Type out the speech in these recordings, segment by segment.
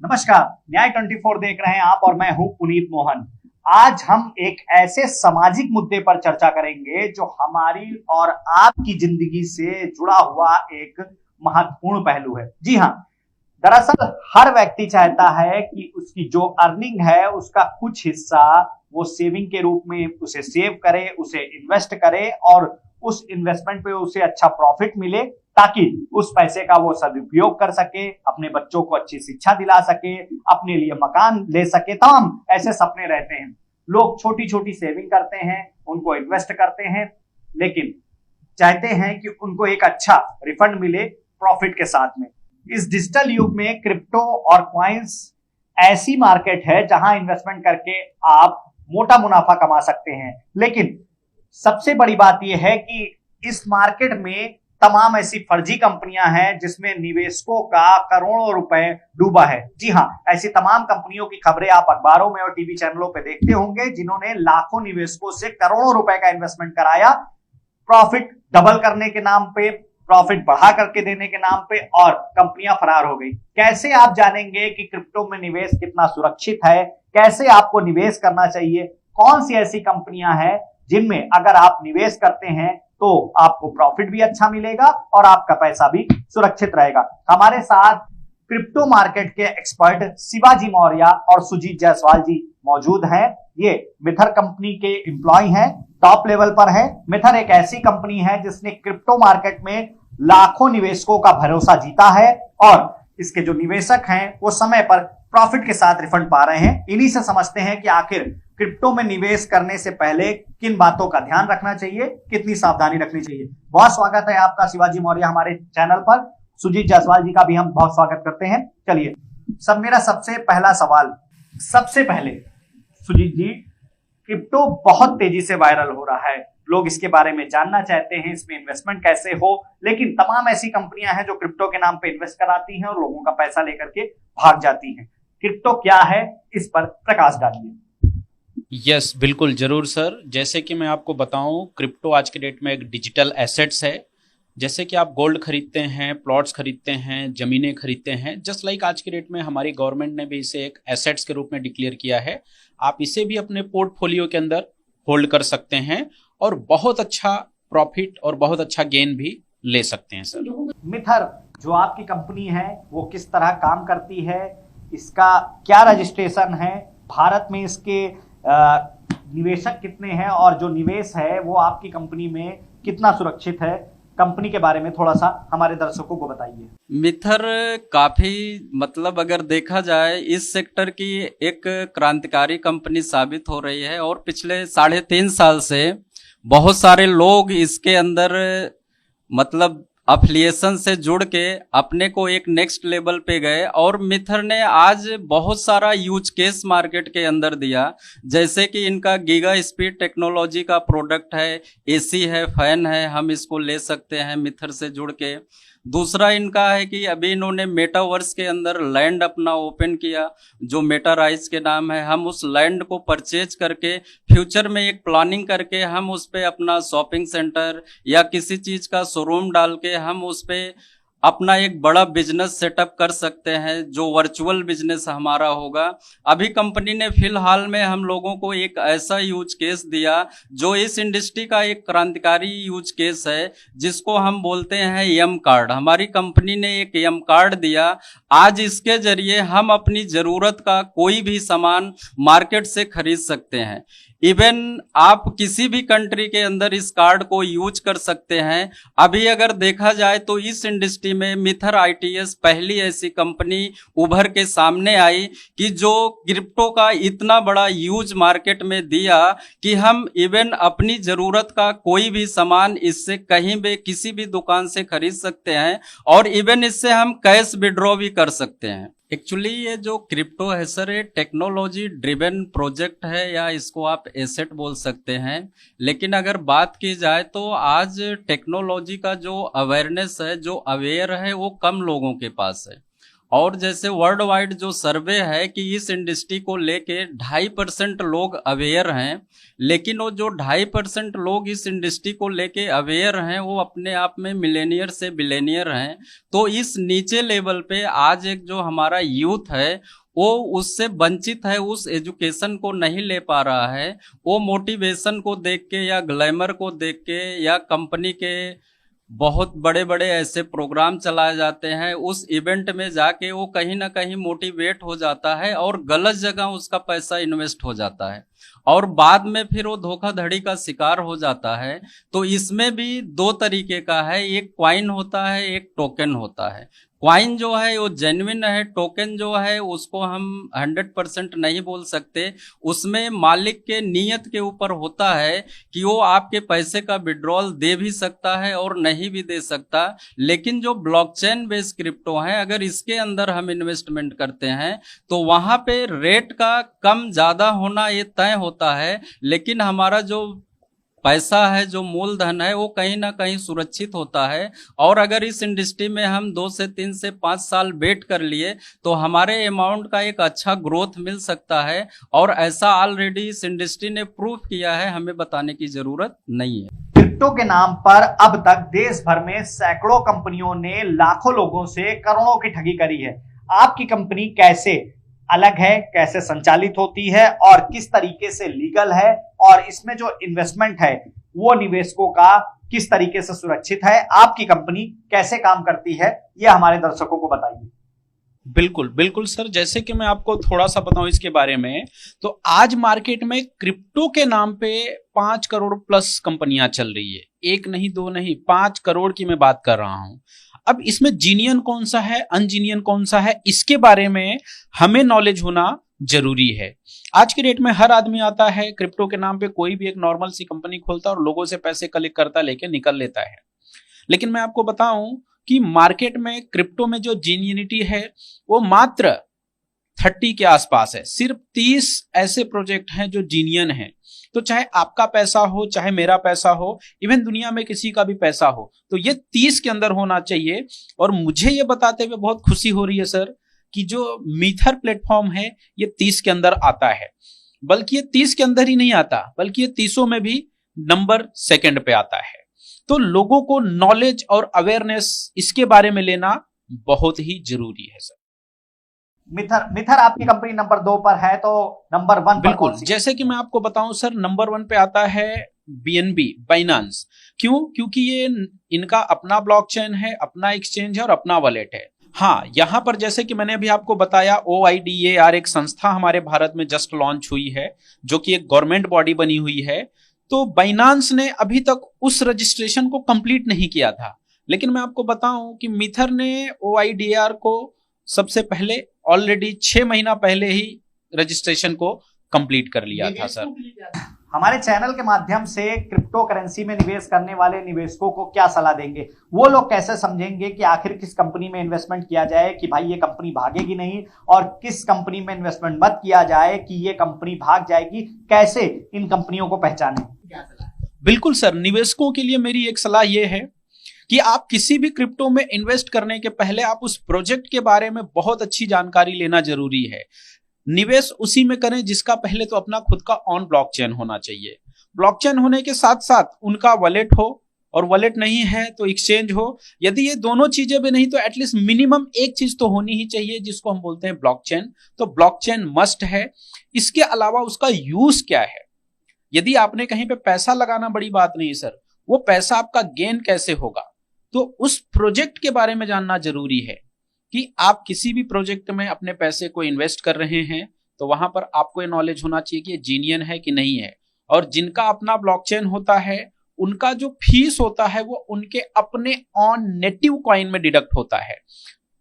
नमस्कार, न्याय 24 देख रहे हैं आप और मैं हूं पुनीत मोहन। आज हम एक ऐसे सामाजिक मुद्दे पर चर्चा करेंगे जो हमारी और आपकी जिंदगी से जुड़ा हुआ एक महत्वपूर्ण पहलू है। जी हाँ, दरअसल हर व्यक्ति चाहता है कि उसकी जो अर्निंग है उसका कुछ हिस्सा वो सेविंग के रूप में उसे सेव करे, उसे इन्वेस्ट करे और उस इन्वेस्टमेंट पे उसे अच्छा प्रॉफिट मिले ताकि उस पैसे का वो सदुपयोग कर सके, अपने बच्चों को अच्छी शिक्षा दिला सके, अपने लिए मकान ले सके। तमाम ऐसे सपने रहते हैं। लोग छोटी छोटी सेविंग करते हैं, उनको इन्वेस्ट करते हैं, लेकिन चाहते हैं कि उनको एक अच्छा रिफंड मिले प्रॉफिट के साथ में। इस डिजिटल युग में क्रिप्टो और कॉइन्स ऐसी मार्केट है जहां इन्वेस्टमेंट करके आप मोटा मुनाफा कमा सकते हैं। लेकिन सबसे बड़ी बात यह है कि इस मार्केट में तमाम ऐसी फर्जी कंपनियां हैं जिसमें निवेशकों का करोड़ों रुपए डूबा है। जी हाँ, ऐसी तमाम कंपनियों की खबरें आप अखबारों में और टीवी चैनलों पे देखते होंगे जिन्होंने लाखों निवेशकों से करोड़ों रुपए का इन्वेस्टमेंट कराया, प्रॉफिट डबल करने के नाम पे, प्रॉफिट बढ़ा करके देने के नाम पे, और कंपनियां फरार हो गई। कैसे आप जानेंगे कि क्रिप्टो में निवेश कितना सुरक्षित है, कैसे आपको निवेश करना चाहिए, कौन सी ऐसी कंपनियां हैं जिनमें अगर आप निवेश करते हैं तो आपको प्रॉफिट भी अच्छा मिलेगा और आपका पैसा भी सुरक्षित रहेगा। हमारे साथ क्रिप्टो मार्केट के एक्सपर्ट शिवाजी मौर्य और सुजीत जायसवाल जी मौजूद हैं। ये मिथर कंपनी के एम्प्लॉय हैं, टॉप लेवल पर है। मिथर एक ऐसी कंपनी है जिसने क्रिप्टो मार्केट में लाखों निवेशकों का भरोसा जीता है और इसके जो निवेशक हैं वो समय पर प्रॉफिट के साथ रिफंड पा रहे हैं। इन्हीं से समझते हैं कि आखिर क्रिप्टो में निवेश करने से पहले किन बातों का ध्यान रखना चाहिए, कितनी सावधानी रखनी चाहिए। बहुत स्वागत है आपका शिवाजी मौर्य हमारे चैनल पर। सुजीत जायसवाल जी का भी हम बहुत स्वागत करते हैं। चलिए, मेरा सबसे पहला सवाल, सबसे पहले सुजीत जी, क्रिप्टो बहुत तेजी से वायरल हो रहा है, लोग इसके बारे में जानना चाहते हैं, इसमें इन्वेस्टमेंट कैसे हो, लेकिन तमाम ऐसी कंपनियां हैं जो क्रिप्टो के नाम पे इन्वेस्ट कराती हैं और लोगों का पैसा लेकर के भाग जाती हैं। क्रिप्टो क्या है, इस पर प्रकाश डालिए। यस, बिल्कुल जरूर सर। जैसे कि मैं आपको बताऊं, क्रिप्टो आज के डेट में एक डिजिटल एसेट्स है। जैसे कि आप गोल्ड खरीदते हैं, प्लॉट्स खरीदते हैं, ज़मीनें खरीदते हैं, जस्ट लाइक आज के डेट में हमारी गवर्नमेंट ने भी इसे एक एसेट्स के रूप में डिक्लेयर किया है। आप इसे भी अपने पोर्टफोलियो के अंदर होल्ड कर सकते हैं और बहुत अच्छा प्रॉफिट और बहुत अच्छा गेन भी ले सकते हैं सर। मिथर, जो आपकी कंपनी है वो किस तरह काम करती है, इसका क्या रजिस्ट्रेशन है, भारत में इसके निवेशक कितने हैं और जो निवेश है वो आपकी कंपनी में कितना सुरक्षित है, कंपनी के बारे में थोड़ा सा हमारे दर्शकों को बताइए। मिथर काफी अगर देखा जाए इस सेक्टर की एक क्रांतिकारी कंपनी साबित हो रही है और पिछले 3.5 साल से बहुत सारे लोग इसके अंदर अफिलिएशन से जुड़ के अपने को एक नेक्स्ट लेवल पे गए और मिथर ने आज बहुत सारा यूज केस मार्केट के अंदर दिया। जैसे कि इनका गीगा स्पीड टेक्नोलॉजी का प्रोडक्ट है, एसी है, फैन है, हम इसको ले सकते हैं मिथर से जुड़ के। दूसरा इनका है कि अभी इन्होंने मेटावर्स के अंदर लैंड अपना ओपन किया जो मेटाराइज के नाम है। हम उस लैंड को परचेज करके फ्यूचर में एक प्लानिंग करके हम उस पे अपना शॉपिंग सेंटर या किसी चीज का शोरूम डाल के हम उस पे अपना एक बड़ा बिजनेस सेटअप कर सकते हैं जो वर्चुअल बिजनेस हमारा होगा। अभी कंपनी ने फिलहाल में हम लोगों को एक ऐसा यूज केस दिया जो इस इंडस्ट्री का एक क्रांतिकारी यूज केस है जिसको हम बोलते हैं यम कार्ड। हमारी कंपनी ने एक यम कार्ड दिया। आज इसके जरिए हम अपनी जरूरत का कोई भी सामान मार्केट से खरीद सकते हैं। इवन आप किसी भी कंट्री के अंदर इस कार्ड को यूज कर सकते हैं। अभी अगर देखा जाए तो इस इंडस्ट्री में मिथर आईटीएस पहली ऐसी कंपनी उभर के सामने आई कि जो क्रिप्टो का इतना बड़ा यूज मार्केट में दिया कि हम इवन अपनी जरूरत का कोई भी सामान इससे कहीं भी किसी भी दुकान से खरीद सकते हैं और इवन इससे हम कैश विड्रॉ भी कर सकते हैं। एक्चुअली ये जो क्रिप्टो है सर, ये टेक्नोलॉजी ड्रिवन प्रोजेक्ट है या इसको आप एसेट बोल सकते हैं। लेकिन अगर बात की जाए तो आज टेक्नोलॉजी का जो अवेयरनेस है, जो अवेयर है, वो कम लोगों के पास है और जैसे वर्ल्ड वाइड जो सर्वे है कि इस इंडस्ट्री को लेके 2.5% लोग अवेयर हैं, लेकिन वो जो 2.5% लोग इस इंडस्ट्री को लेके अवेयर हैं वो अपने आप में मिलेनियर से बिलेनियर हैं। तो इस नीचे लेवल पे आज एक जो हमारा यूथ है वो उससे वंचित है, उस एजुकेशन को नहीं ले पा रहा है। वो मोटिवेशन को देख के या ग्लैमर को देख के या कंपनी के बहुत बड़े बड़े ऐसे प्रोग्राम चलाए जाते हैं, उस इवेंट में जाके वो कहीं ना कहीं मोटिवेट हो जाता है और गलत जगह उसका पैसा इन्वेस्ट हो जाता है और बाद में फिर वो धोखाधड़ी का शिकार हो जाता है। तो इसमें भी दो तरीके का है, एक क्वाइन होता है, एक टोकन होता है। क्वाइन जो है वो जेन्युइन है, टोकन जो है उसको हम 100% नहीं बोल सकते। उसमें मालिक के नियत के ऊपर होता है कि वो आपके पैसे का विड्रॉल दे भी सकता है और नहीं भी दे सकता। लेकिन जो ब्लॉकचेन बेस्ड क्रिप्टो है, अगर इसके अंदर हम इन्वेस्टमेंट करते हैं तो वहां पे रेट का कम ज्यादा होना ये तय होता है, लेकिन हमारा जो पैसा है, जो मूलधन है, वो कहीं ना कहीं सुरक्षित होता है। और अगर इस इंडस्ट्री में हम 2 से 3 से 5 साल वेट कर लिए तो हमारे अमाउंट का एक अच्छा ग्रोथ मिल सकता है। और ऐसा ऑलरेडी इस इंडस्ट्री ने प्रूव किया है, हमें बताने की जरूरत नहीं है। क्रिप्टो के नाम पर अब तक देश भर में सैकड़ों कंपनियों ने लाखों लोगों से करोड़ों की ठगी करी है। आपकी कंपनी कैसे अलग है, कैसे संचालित होती है और किस तरीके से लीगल है, और इसमें जो इन्वेस्टमेंट है वो निवेशकों का किस तरीके से सुरक्षित है, आपकी कंपनी कैसे काम करती है, ये हमारे दर्शकों को बताइए। बिल्कुल बिल्कुल सर, जैसे कि मैं आपको थोड़ा सा बताऊं इसके बारे में, तो आज मार्केट में क्रिप्टो के नाम पे 5 करोड़ प्लस कंपनियां चल रही है। एक नहीं, दो नहीं, 5 करोड़ की मैं बात कर रहा हूं। अब इसमें जीनियन कौन सा है, अनजीनियन कौन सा है, इसके बारे में हमें नॉलेज होना जरूरी है। आज के डेट में हर आदमी आता है क्रिप्टो के नाम पे, कोई भी एक नॉर्मल सी कंपनी खोलता है और लोगों से पैसे कलेक्ट करता, लेके निकल लेता है। लेकिन मैं आपको बताऊं कि मार्केट में क्रिप्टो में जो जीनियनिटी है वो मात्र 30 के आसपास है। सिर्फ 30 ऐसे प्रोजेक्ट हैं जो जीनियन हैं। तो चाहे आपका पैसा हो, चाहे मेरा पैसा हो, इवन दुनिया में किसी का भी पैसा हो, तो ये 30 के अंदर होना चाहिए। और मुझे ये बताते हुए बहुत खुशी हो रही है सर कि जो मीथर प्लेटफॉर्म है ये 30 के अंदर आता है। बल्कि ये 30 के अंदर ही नहीं आता, बल्कि ये 30 में भी नंबर 2 पे आता है। तो लोगों को नॉलेज और अवेयरनेस इसके बारे में लेना बहुत ही जरूरी है सर। मिथर आपकी कंपनी नंबर 2 पर है, तो नंबर 1 पर बिल्कुल, जैसे कि मैं आपको बताऊं सर, नंबर 1 पे आता है BNB, बाइनांस। क्यों? क्योंकि ये इनका अपना ब्लॉकचेन है, अपना एक्सचेंज है और अपना वॉलेट है। हाँ, यहां पर जैसे कि मैंने अभी आपको बताया, OIDAR एक संस्था हमारे भारत में जस्ट लॉन्च हुई है, जो कि एक गवर्नमेंट बॉडी बनी हुई है। तो बाइनांस ने अभी तक उस रजिस्ट्रेशन को कंप्लीट नहीं किया था। लेकिन मैं आपको बताऊं कि मिथर ने OIDAR को सबसे पहले ऑलरेडी 6 महीना पहले ही रजिस्ट्रेशन को कंप्लीट कर लिया था सर। हमारे चैनल के माध्यम से क्रिप्टो करेंसी में निवेश करने वाले निवेशकों को क्या सलाह देंगे? वो लोग कैसे समझेंगे कि आखिर किस कंपनी में इन्वेस्टमेंट किया जाए कि भाई ये कंपनी भागेगी नहीं, और किस कंपनी में इन्वेस्टमेंट मत किया जाए कि ये कंपनी भाग जाएगी? कैसे इन कंपनियों को पहचानें? बिल्कुल सर, निवेशकों के लिए मेरी एक सलाह यह है कि आप किसी भी क्रिप्टो में इन्वेस्ट करने के पहले आप उस प्रोजेक्ट के बारे में बहुत अच्छी जानकारी लेना जरूरी है। निवेश उसी में करें जिसका पहले तो अपना खुद का ऑन ब्लॉकचेन होना चाहिए। ब्लॉकचेन होने के साथ साथ उनका वॉलेट हो, और वॉलेट नहीं है तो एक्सचेंज हो। यदि ये दोनों चीजें भी नहीं तो एटलीस्ट मिनिमम एक चीज तो होनी ही चाहिए, जिसको हम बोलते हैं ब्लॉकचेन। तो ब्लॉकचेन मस्ट है। इसके अलावा उसका यूज क्या है? यदि आपने कहीं पे पैसा लगाना बड़ी बात नहीं सर, वो पैसा आपका गेन कैसे होगा? तो उस प्रोजेक्ट के बारे में जानना जरूरी है कि आप किसी भी प्रोजेक्ट में अपने पैसे को इन्वेस्ट कर रहे हैं तो वहां पर आपको ये नॉलेज होना चाहिए कि ये जीनियन है कि नहीं है। और जिनका अपना ब्लॉकचेन होता है उनका जो फीस होता है वो उनके अपने ऑन नेटिव कॉइन में डिडक्ट होता है।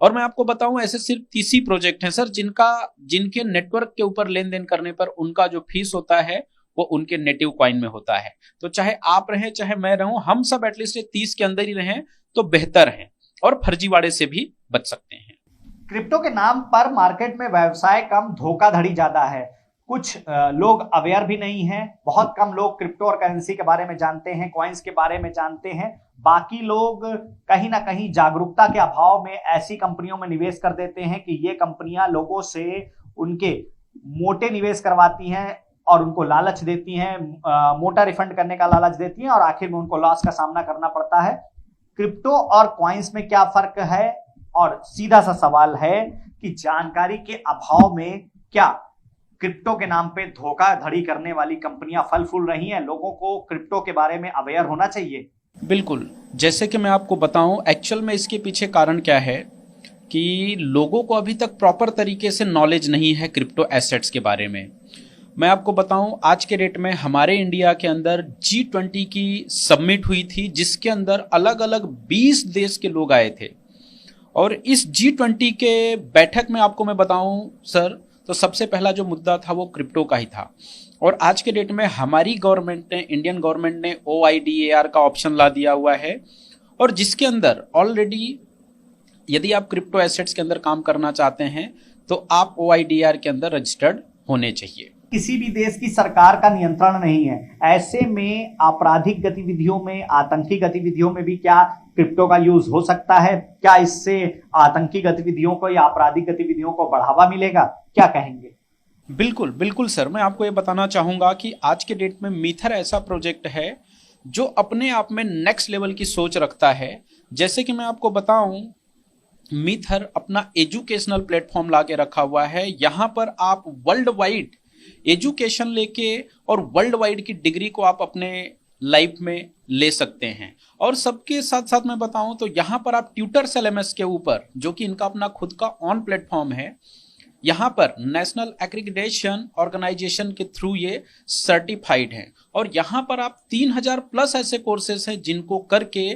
और मैं आपको बताऊं, ऐसे सिर्फ 30 ही प्रोजेक्ट हैं सर जिनके नेटवर्क के ऊपर लेन देन करने पर उनका जो फीस होता है वो उनके नेटिव कॉइन में होता है। तो चाहे आप रहें चाहे मैं रहूं, हम सब एटलीस्ट 30 के अंदर ही रहें तो बेहतर है और फर्जीवाड़े से भी बच सकते हैं। क्रिप्टो के नाम पर मार्केट में व्यवसाय कम, धोखाधड़ी ज्यादा है। कुछ लोग अवेयर भी नहीं हैं, बहुत कम लोग क्रिप्टो और करेंसी के बारे में जानते हैं, कॉइन्स के बारे में जानते हैं। बाकी लोग कहीं ना कहीं जागरूकता के अभाव में ऐसी कंपनियों में निवेश कर देते हैं कि ये कंपनियां लोगों से उनके मोटे निवेश करवाती हैं और उनको लालच देती हैं, मोटा रिफंड करने का लालच देती हैं और आखिर में उनको लॉस का सामना करना पड़ता है। क्रिप्टो और कॉइन्स में क्या फर्क है? और सीधा सा सवाल है कि जानकारी के अभाव में क्या क्रिप्टो के नाम पे धोखाधड़ी करने वाली कंपनियां फल फूल रही हैं? लोगों को क्रिप्टो के बारे में अवेयर होना चाहिए। बिल्कुल, जैसे कि मैं आपको बताऊं एक्चुअल में इसके पीछे कारण क्या है कि लोगों को अभी तक प्रॉपर तरीके से नॉलेज नहीं है क्रिप्टो एसेट्स के बारे में। मैं आपको बताऊं आज के डेट में हमारे इंडिया के अंदर G20 की समिट हुई थी, जिसके अंदर अलग अलग 20 देश के लोग आए थे। और इस G20 के बैठक में आपको मैं बताऊं सर, तो सबसे पहला जो मुद्दा था वो क्रिप्टो का ही था। और आज के डेट में हमारी गवर्नमेंट ने, इंडियन गवर्नमेंट ने OIDAR का ऑप्शन ला दिया हुआ है, और जिसके अंदर ऑलरेडी यदि आप क्रिप्टो एसेट्स के अंदर काम करना चाहते हैं तो आप OIDAR के अंदर रजिस्टर्ड होने चाहिए। किसी भी देश की सरकार का नियंत्रण नहीं है, ऐसे में आपराधिक गतिविधियों में, आतंकी गतिविधियों में भी क्या क्रिप्टो का यूज हो सकता है? क्या इससे आतंकी गतिविधियों को या आपराधिक गतिविधियों को बढ़ावा मिलेगा? क्या कहेंगे? बिल्कुल बिल्कुल सर, मैं आपको ये बताना चाहूंगा कि आज के डेट में मीथर ऐसा प्रोजेक्ट है जो अपने आप में नेक्स्ट लेवल की सोच रखता है। जैसे कि मैं आपको बताऊं, मीथर अपना एजुकेशनल प्लेटफॉर्म लाके रखा हुआ है। यहाँ पर आप वर्ल्ड वाइड एजुकेशन लेके और वर्ल्ड वाइड की डिग्री को आप अपने लाइफ में ले सकते हैं। और सबके साथ साथ मैं बताऊं तो यहाँ पर आप ट्यूटर्स LMS के ऊपर, जो कि इनका अपना खुद का ऑन प्लेटफॉर्म है, यहाँ पर नेशनल एक्रीडिटेशन ऑर्गेनाइजेशन के थ्रू ये सर्टिफाइड हैं। और यहाँ पर आप 3000 प्लस ऐसे कोर्सेस हैं जिनको करके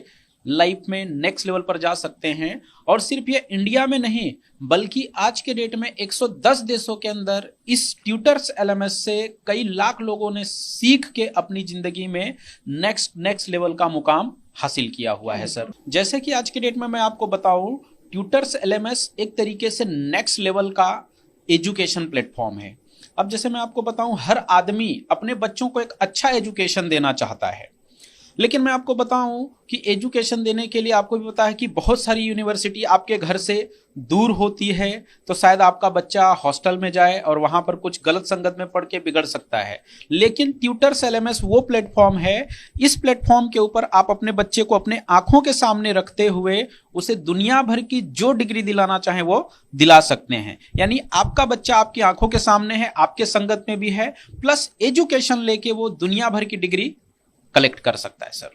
लाइफ में नेक्स्ट लेवल पर जा सकते हैं। और सिर्फ ये इंडिया में नहीं, बल्कि आज के डेट में 110 देशों के अंदर इस ट्यूटर्स LMS से कई लाख लोगों ने सीख के अपनी जिंदगी में नेक्स्ट लेवल का मुकाम हासिल किया हुआ है सर। जैसे कि आज के डेट में मैं आपको बताऊं, ट्यूटर्स LMS एक तरीके से नेक्स्ट लेवल का एजुकेशन प्लेटफॉर्म है। अब जैसे मैं आपको बताऊं, हर आदमी अपने बच्चों को एक अच्छा एजुकेशन देना चाहता है, लेकिन मैं आपको बताऊं कि एजुकेशन देने के लिए आपको भी पता है कि बहुत सारी यूनिवर्सिटी आपके घर से दूर होती है, तो शायद आपका बच्चा हॉस्टल में जाए और वहां पर कुछ गलत संगत में पढ़ के बिगड़ सकता है। लेकिन ट्यूटर्स LMS वो प्लेटफॉर्म है, इस प्लेटफॉर्म के ऊपर आप अपने बच्चे को अपने आंखों के सामने रखते हुए उसे दुनिया भर की जो डिग्री दिलाना चाहे वो दिला सकते हैं। यानी आपका बच्चा आपकी आंखों के सामने है, आपके संगत में भी है, प्लस एजुकेशन लेके वो दुनिया भर की डिग्री कलेक्ट कर सकता है सर।